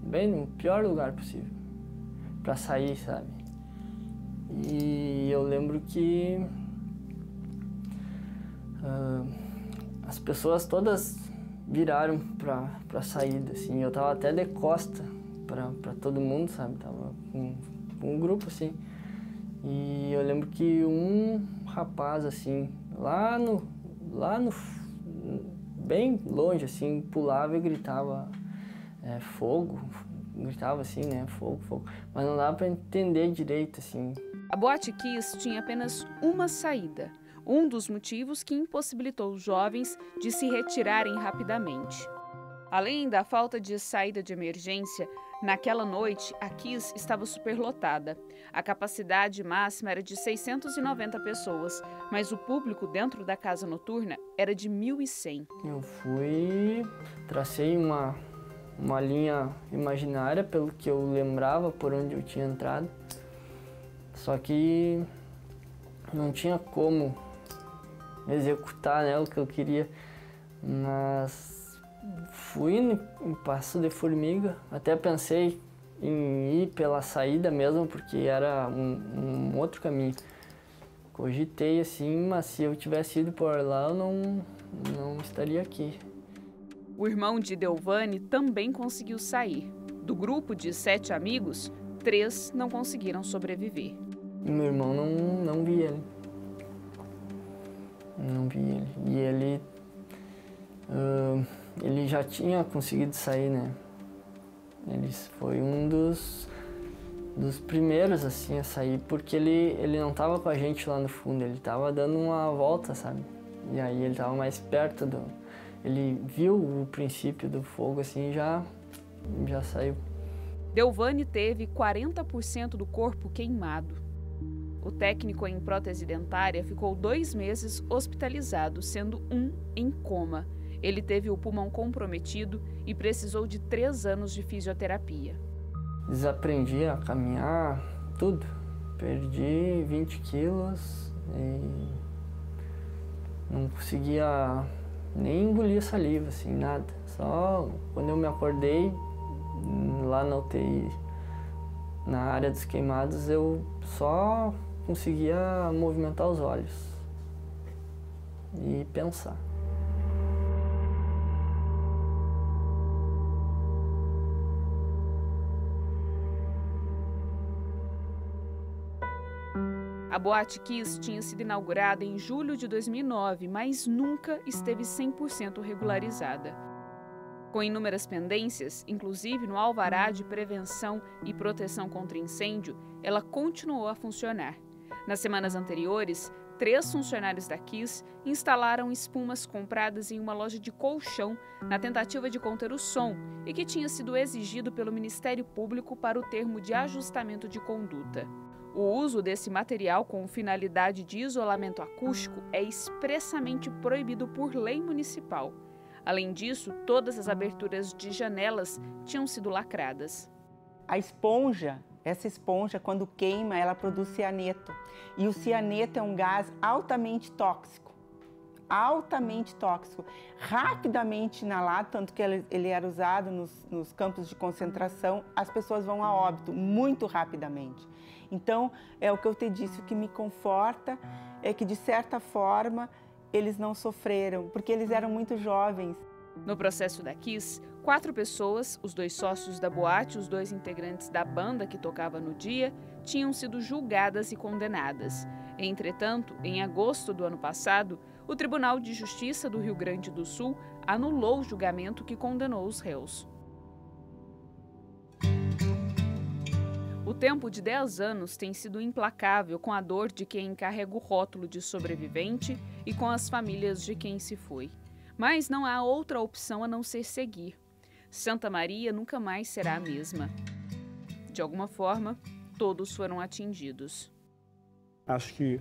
S14: bem no pior lugar possível, pra sair, sabe? E eu lembro que as pessoas todas viraram pra saída, assim. Eu tava até de costa pra todo mundo, sabe? Tava com um grupo, assim. E eu lembro que um rapaz, assim, lá no bem longe, assim, pulava e gritava fogo. Gritava assim, né? Fogo, fogo. Mas não dava pra entender direito, assim.
S1: A Boate Kiss tinha apenas uma saída. Um dos motivos que impossibilitou os jovens de se retirarem rapidamente. Além da falta de saída de emergência, naquela noite a Kiss estava superlotada. A capacidade máxima era de 690 pessoas, mas o público dentro da casa noturna era de 1.100.
S14: Eu tracei uma linha imaginária pelo que eu lembrava por onde eu tinha entrado, só que não tinha como executar, né, o que eu queria, mas fui em passo de formiga. Até pensei em ir pela saída mesmo, porque era um outro caminho. Cogitei assim, mas se eu tivesse ido por lá, eu não estaria aqui.
S1: O irmão de Delvani também conseguiu sair. Do grupo de 7 amigos, 3 não conseguiram sobreviver.
S14: Meu irmão não vi ele. Não vi ele. E ele já tinha conseguido sair, né? Ele foi um dos primeiros, assim, a sair, porque ele não estava com a gente lá no fundo, ele estava dando uma volta, sabe? E aí ele estava mais perto Ele viu o princípio do fogo, assim, e já saiu.
S1: Delvani teve 40% do corpo queimado. O técnico em prótese dentária ficou 2 meses hospitalizado, sendo 1 em coma. Ele teve o pulmão comprometido e precisou de 3 anos de fisioterapia.
S14: Desaprendi a caminhar, tudo. Perdi 20 quilos e não conseguia nem engolir saliva, assim, nada. Só quando eu me acordei lá na UTI, na área dos queimados, eu só conseguia movimentar os olhos e pensar.
S1: A Boate Kiss tinha sido inaugurada em julho de 2009, mas nunca esteve 100% regularizada. Com inúmeras pendências, inclusive no alvará de prevenção e proteção contra incêndio, ela continuou a funcionar. Nas semanas anteriores, 3 funcionários da Kiss instalaram espumas compradas em uma loja de colchão na tentativa de conter o som e que tinha sido exigido pelo Ministério Público para o termo de ajustamento de conduta. O uso desse material com finalidade de isolamento acústico é expressamente proibido por lei municipal. Além disso, todas as aberturas de janelas tinham sido lacradas.
S4: A esponja, essa esponja, quando queima, ela produz cianeto. E o cianeto é um gás altamente tóxico. Altamente tóxico. Rapidamente inalado, tanto que ele era usado nos campos de concentração, as pessoas vão a óbito muito rapidamente. Então, é o que eu te disse, o que me conforta é que, de certa forma, eles não sofreram, porque eles eram muito jovens.
S1: No processo da Kiss, 4 pessoas, os 2 sócios da boate e os 2 integrantes da banda que tocava no dia, tinham sido julgadas e condenadas. Entretanto, em agosto do ano passado, o Tribunal de Justiça do Rio Grande do Sul anulou o julgamento que condenou os réus. O tempo de 10 anos tem sido implacável com a dor de quem carrega o rótulo de sobrevivente e com as famílias de quem se foi. Mas não há outra opção a não ser seguir. Santa Maria nunca mais será a mesma. De alguma forma, todos foram atingidos.
S15: Acho que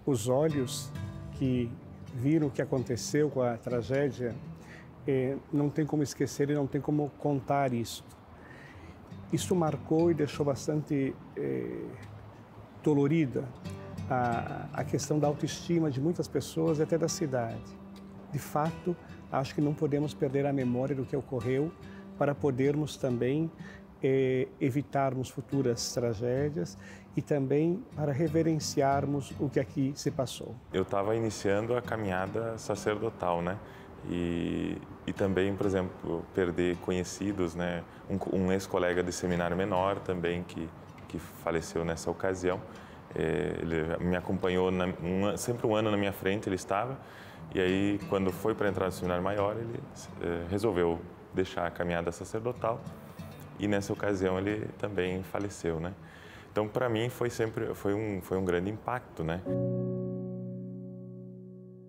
S15: os olhos que viram o que aconteceu com a tragédia não tem como esquecer e não tem como contar isso. Isso marcou e deixou bastante dolorida a questão da autoestima de muitas pessoas e até da cidade. De fato, acho que não podemos perder a memória do que ocorreu para podermos também evitarmos futuras tragédias e também para reverenciarmos o que aqui se passou.
S16: Eu estava iniciando a caminhada sacerdotal, né? E também, por exemplo, perder conhecidos, né? Um ex-colega de seminário menor também que faleceu nessa ocasião. Ele me acompanhou sempre um ano na minha frente, ele estava. E aí, quando foi para entrar no seminário maior, ele resolveu deixar a caminhada sacerdotal. E nessa ocasião ele também faleceu, né? Então, para mim, foi um grande impacto, né?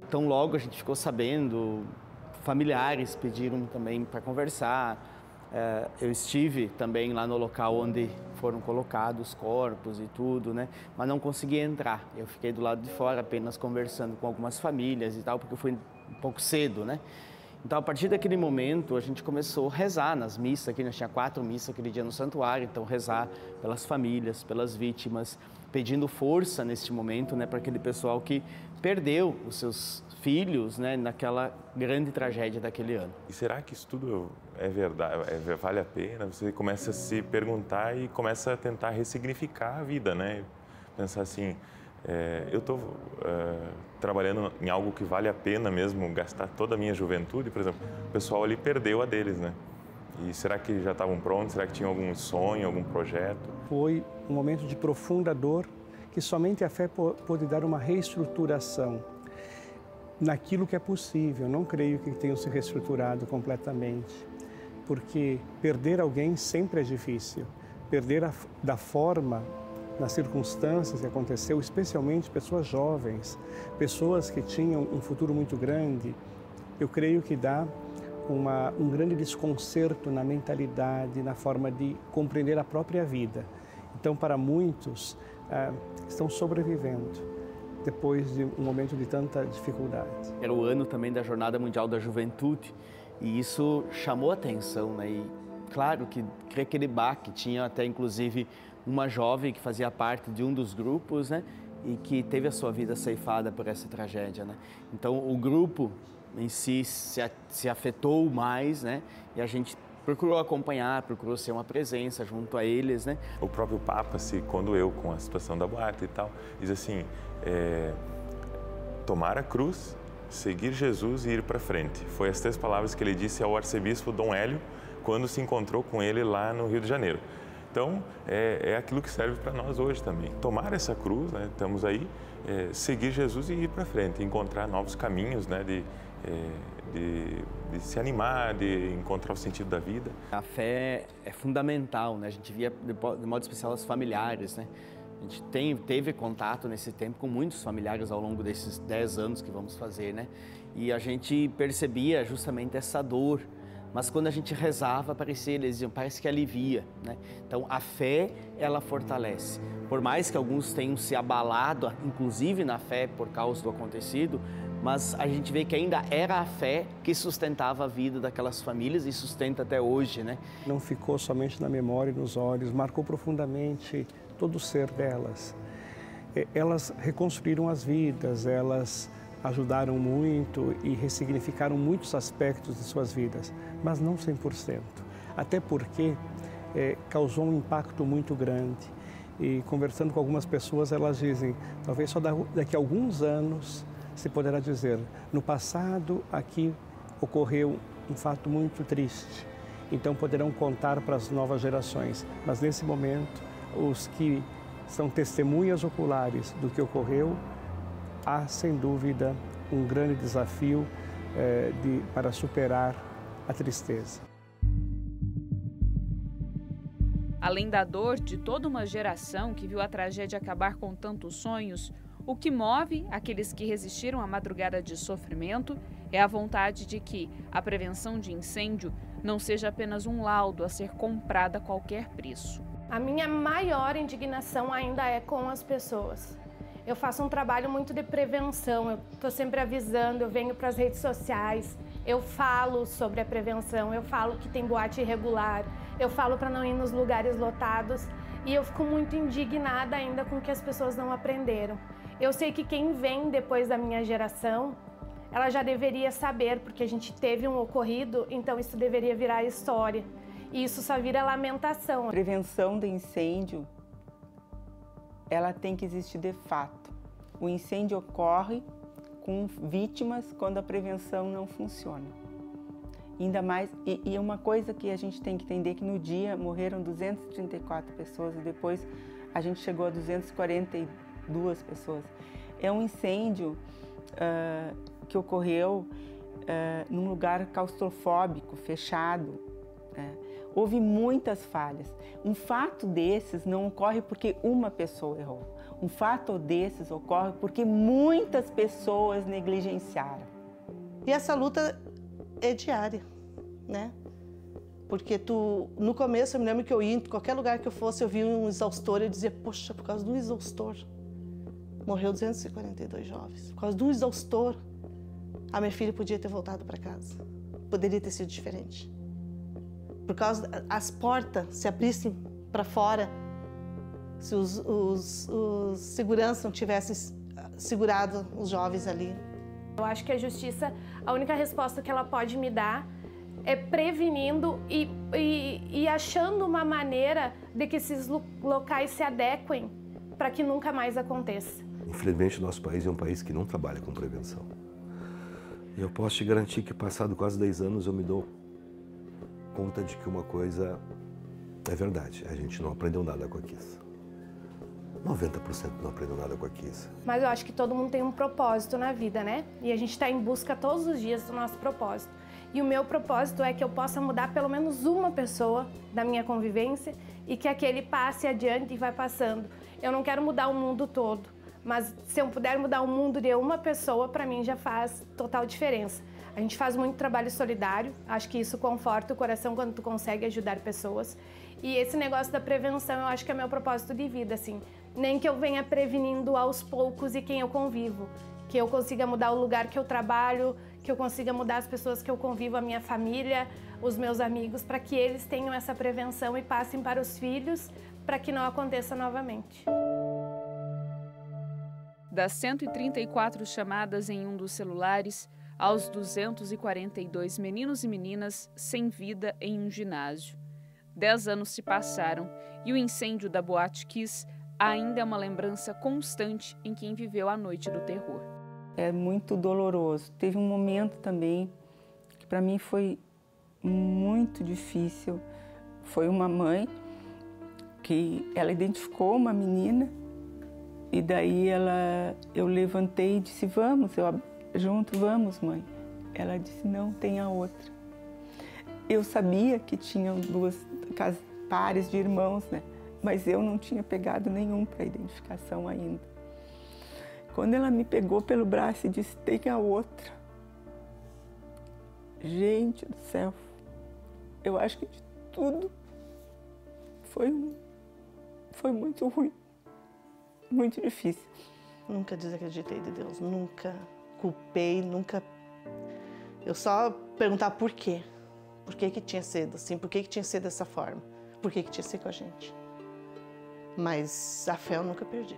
S17: Então, logo a gente ficou sabendo, familiares pediram também para conversar. Eu estive também lá no local onde foram colocados os corpos e tudo, né? Mas não consegui entrar. Eu fiquei do lado de fora apenas conversando com algumas famílias e tal, porque eu fui um pouco cedo, né? Então, a partir daquele momento, a gente começou a rezar nas missas, aqui nós tinha 4 missas aquele dia no santuário, então rezar pelas famílias, pelas vítimas, pedindo força neste momento, né, para aquele pessoal que perdeu os seus filhos, né, naquela grande tragédia daquele ano.
S16: E será que isso tudo é verdade, vale a pena? Você começa a se perguntar e começa a tentar ressignificar a vida, né? Pensar assim, eu estou trabalhando em algo que vale a pena mesmo gastar toda a minha juventude, por exemplo, o pessoal ali perdeu a deles, né? E será que já estavam prontos? Será que tinham algum sonho, algum projeto?
S15: Foi um momento de profunda dor que somente a fé pôde dar uma reestruturação naquilo que é possível. Não creio que tenham se reestruturado completamente, porque perder alguém sempre é difícil. Perder da forma, nas circunstâncias que aconteceu, especialmente pessoas jovens, pessoas que tinham um futuro muito grande, eu creio que dá um grande desconcerto na mentalidade, na forma de compreender a própria vida. Então, para muitos, estão sobrevivendo depois de um momento de tanta dificuldade.
S17: Era o ano também da Jornada Mundial da Juventude e isso chamou a atenção, né? E claro que aquele baque tinha até inclusive uma jovem que fazia parte de um dos grupos, né? E que teve a sua vida ceifada por essa tragédia, né? Então o grupo em si se afetou mais, né? E a gente procurou acompanhar, procurou ser uma presença junto a eles, né?
S16: O próprio Papa se condoeu com a situação da boate e tal, diz assim, tomar a cruz, seguir Jesus e ir para frente. Foi as 3 palavras que ele disse ao arcebispo Dom Hélio quando se encontrou com ele lá no Rio de Janeiro. Então, é aquilo que serve para nós hoje também. Tomar essa cruz, né, estamos aí, seguir Jesus e ir para frente, encontrar novos caminhos, né, de se animar, de encontrar o sentido da vida.
S17: A fé é fundamental, né? A gente via, de modo especial, os familiares, né? A gente teve contato nesse tempo com muitos familiares ao longo desses 10 anos que vamos fazer, né? E a gente percebia justamente essa dor. Mas quando a gente rezava, eles diziam, parece que alivia, né? Então, a fé, ela fortalece. Por mais que alguns tenham se abalado, inclusive na fé, por causa do acontecido, mas a gente vê que ainda era a fé que sustentava a vida daquelas famílias e sustenta até hoje, né?
S15: Não ficou somente na memória e nos olhos, marcou profundamente todo o ser delas. Elas reconstruíram as vidas, elas ajudaram muito e ressignificaram muitos aspectos de suas vidas, mas não 100%. Até porque causou um impacto muito grande. E conversando com algumas pessoas, elas dizem, talvez só daqui a alguns anos se poderá dizer, no passado aqui ocorreu um fato muito triste, então poderão contar para as novas gerações, mas nesse momento, os que são testemunhas oculares do que ocorreu, há sem dúvida um grande desafio para superar a tristeza.
S1: Além da dor de toda uma geração que viu a tragédia acabar com tantos sonhos, o que move aqueles que resistiram à madrugada de sofrimento é a vontade de que a prevenção de incêndio não seja apenas um laudo a ser comprado a qualquer preço.
S7: A minha maior indignação ainda é com as pessoas. Eu faço um trabalho muito de prevenção, eu estou sempre avisando, eu venho para as redes sociais, eu falo sobre a prevenção, eu falo que tem boate irregular, eu falo para não ir nos lugares lotados e eu fico muito indignada ainda com que as pessoas não aprenderam. Eu sei que quem vem depois da minha geração, ela já deveria saber, porque a gente teve um ocorrido, então isso deveria virar história. E isso só vira lamentação.
S4: A prevenção de incêndio, ela tem que existir de fato. O incêndio ocorre com vítimas quando a prevenção não funciona. Ainda mais, e uma coisa que a gente tem que entender que no dia morreram 234 pessoas e depois a gente chegou a 242 pessoas. É um incêndio que ocorreu num lugar claustrofóbico, fechado. Houve muitas falhas. Um fato desses não ocorre porque uma pessoa errou. Um fato desses ocorre porque muitas pessoas negligenciaram.
S6: E essa luta é diária, né? Porque no começo eu me lembro que eu ia em qualquer lugar que eu fosse, eu via um exaustor e eu dizia, poxa, por causa de um exaustor, morreu 242 jovens. Por causa de um exaustor, a minha filha podia ter voltado para casa. Poderia ter sido diferente. Por causa as portas se abrissem para fora, se os seguranças não tivessem segurado os jovens ali.
S7: Eu acho que a justiça, a única resposta que ela pode me dar é prevenindo e achando uma maneira de que esses locais se adequem para que nunca mais aconteça.
S8: Infelizmente, o nosso país é um país que não trabalha com prevenção. E eu posso te garantir que, passado quase 10 anos, eu me dou conta de que uma coisa é verdade. A gente não aprendeu nada com a Kiss. 90% não aprendeu nada com a Kiss.
S7: Mas eu acho que todo mundo tem um propósito na vida, né? E a gente está em busca todos os dias do nosso propósito. E o meu propósito é que eu possa mudar pelo menos uma pessoa da minha convivência e que aquele passe adiante e vai passando. Eu não quero mudar o mundo todo, mas se eu puder mudar o mundo de uma pessoa, para mim já faz total diferença. A gente faz muito trabalho solidário, acho que isso conforta o coração quando tu consegue ajudar pessoas. E esse negócio da prevenção, eu acho que é meu propósito de vida, assim. Nem que eu venha prevenindo aos poucos e quem eu convivo. Que eu consiga mudar o lugar que eu trabalho, que eu consiga mudar as pessoas que eu convivo, a minha família, os meus amigos, para que eles tenham essa prevenção e passem para os filhos, para que não aconteça novamente.
S1: Das 134 chamadas em um dos celulares, aos 242 meninos e meninas sem vida em um ginásio. 10 anos se passaram e o incêndio da Boate Kiss ainda é uma lembrança constante em quem viveu a noite do terror.
S4: É muito doloroso. Teve um momento também que para mim foi muito difícil. Foi uma mãe que ela identificou uma menina e daí eu levantei e disse, vamos, junto, vamos, mãe. Ela disse, não, tem a outra. Eu sabia que tinham duas pares de irmãos, né? Mas eu não tinha pegado nenhum para identificação ainda. Quando ela me pegou pelo braço e disse, tem a outra. Gente do céu, eu acho que de tudo foi muito ruim, muito difícil.
S6: Nunca desacreditei de Deus, nunca culpei, nunca... Eu só perguntava por quê. Por que que tinha sido assim? Por que que tinha sido dessa forma? Por que que tinha sido com a gente? Mas a fé eu nunca perdi.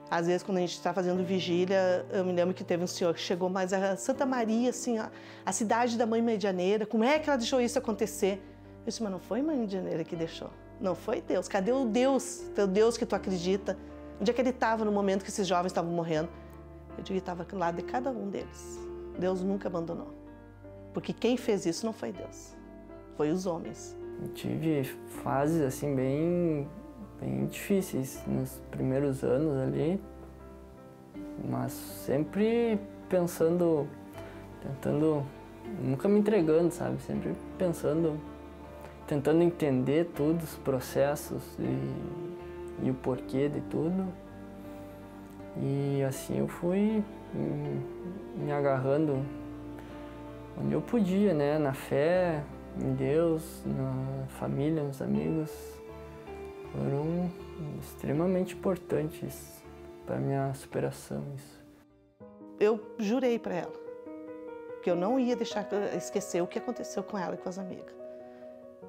S6: Às vezes, quando a gente está fazendo vigília, eu me lembro que teve um senhor que chegou, mas a Santa Maria, assim, a cidade da Mãe Medianeira, como é que ela deixou isso acontecer? Eu disse, mas não foi Mãe Medianeira que deixou. Não foi Deus. Cadê o Deus? Teu Deus que tu acredita? Onde é que ele estava no momento que esses jovens estavam morrendo? Eu digo que estava ao lado de cada um deles. Deus nunca abandonou. Porque quem fez isso não foi Deus. Foi os homens.
S14: Eu tive fases, assim, bem difíceis nos primeiros anos ali, mas sempre pensando, nunca me entregando, sabe? Sempre pensando, tentando entender todos os processos e o porquê de tudo. E assim eu fui me agarrando onde eu podia, né? Na fé, em Deus, na família, nos amigos. Foram extremamente importantes para a minha superação. Isso.
S6: Eu jurei para ela que eu não ia deixar esquecer o que aconteceu com ela e com as amigas.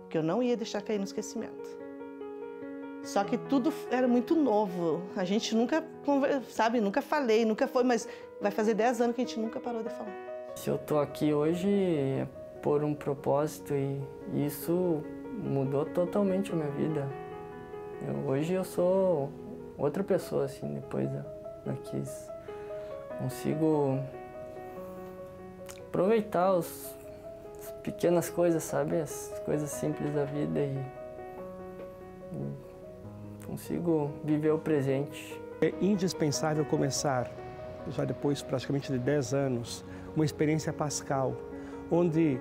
S6: Que eu não ia deixar cair no esquecimento. Só que tudo era muito novo. A gente nunca, sabe, nunca falei, nunca foi, mas vai fazer 10 anos que a gente nunca parou de falar.
S14: Se eu tô aqui hoje é por um propósito e isso mudou totalmente a minha vida. Hoje eu sou outra pessoa, assim, depois daqui. Consigo aproveitar as pequenas coisas, sabe? As coisas simples da vida e consigo viver o presente.
S15: É indispensável começar, já depois praticamente de 10 anos, uma experiência pascal, onde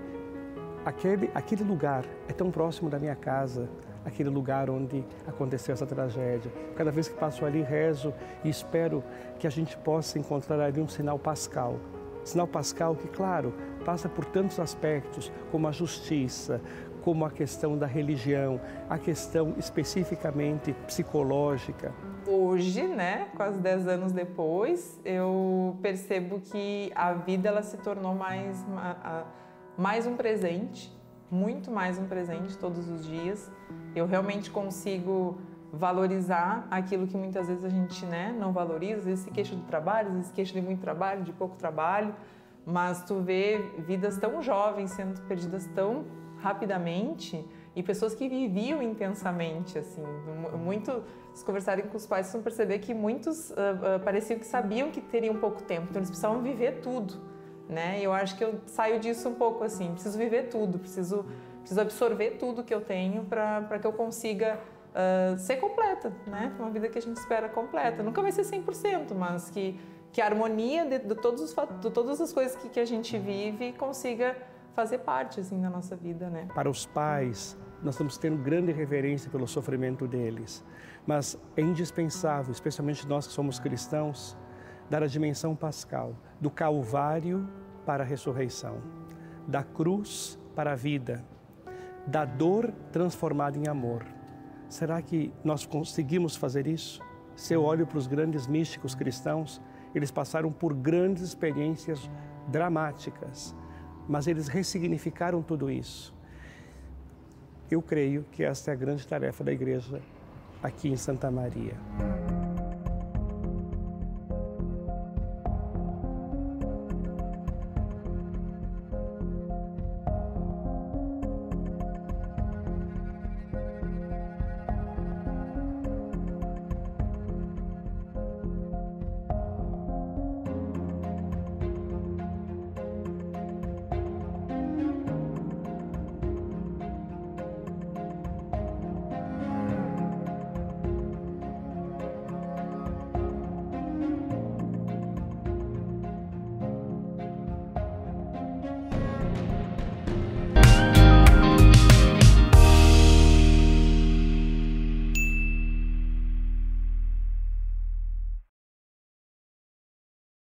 S15: aquele lugar é tão próximo da minha casa, aquele lugar onde aconteceu essa tragédia. Cada vez que passo ali, rezo e espero que a gente possa encontrar ali um sinal pascal. Sinal pascal que, claro, passa por tantos aspectos, como a justiça, como a questão da religião, a questão especificamente psicológica.
S12: Hoje, né, quase 10 anos depois, eu percebo que a vida ela se tornou mais um presente, muito mais um presente todos os dias. Eu realmente consigo valorizar aquilo que muitas vezes a gente, né, não valoriza, às vezes se queixa do trabalho, às vezes se queixa de muito trabalho, de pouco trabalho, mas tu vê vidas tão jovens sendo perdidas tão rapidamente e pessoas que viviam intensamente, assim, se conversarem com os pais, vocês vão perceber que muitos pareciam que sabiam que teriam pouco tempo, então eles precisavam viver tudo, né? E eu acho que eu saio disso um pouco assim, preciso viver tudo, preciso absorver tudo que eu tenho para que eu consiga ser completa, né? Uma vida que a gente espera completa. Nunca vai ser 100%, mas que a harmonia de todas as coisas que a gente vive consiga fazer parte assim, da nossa vida, né?
S15: Para os pais, nós estamos tendo grande reverência pelo sofrimento deles, mas é indispensável, especialmente nós que somos cristãos, dar a dimensão pascal, do Calvário para a ressurreição, da cruz para a vida, da dor transformada em amor. Será que nós conseguimos fazer isso? Se eu olho para os grandes místicos cristãos, eles passaram por grandes experiências dramáticas, mas eles ressignificaram tudo isso. Eu creio que essa é a grande tarefa da Igreja aqui em Santa Maria.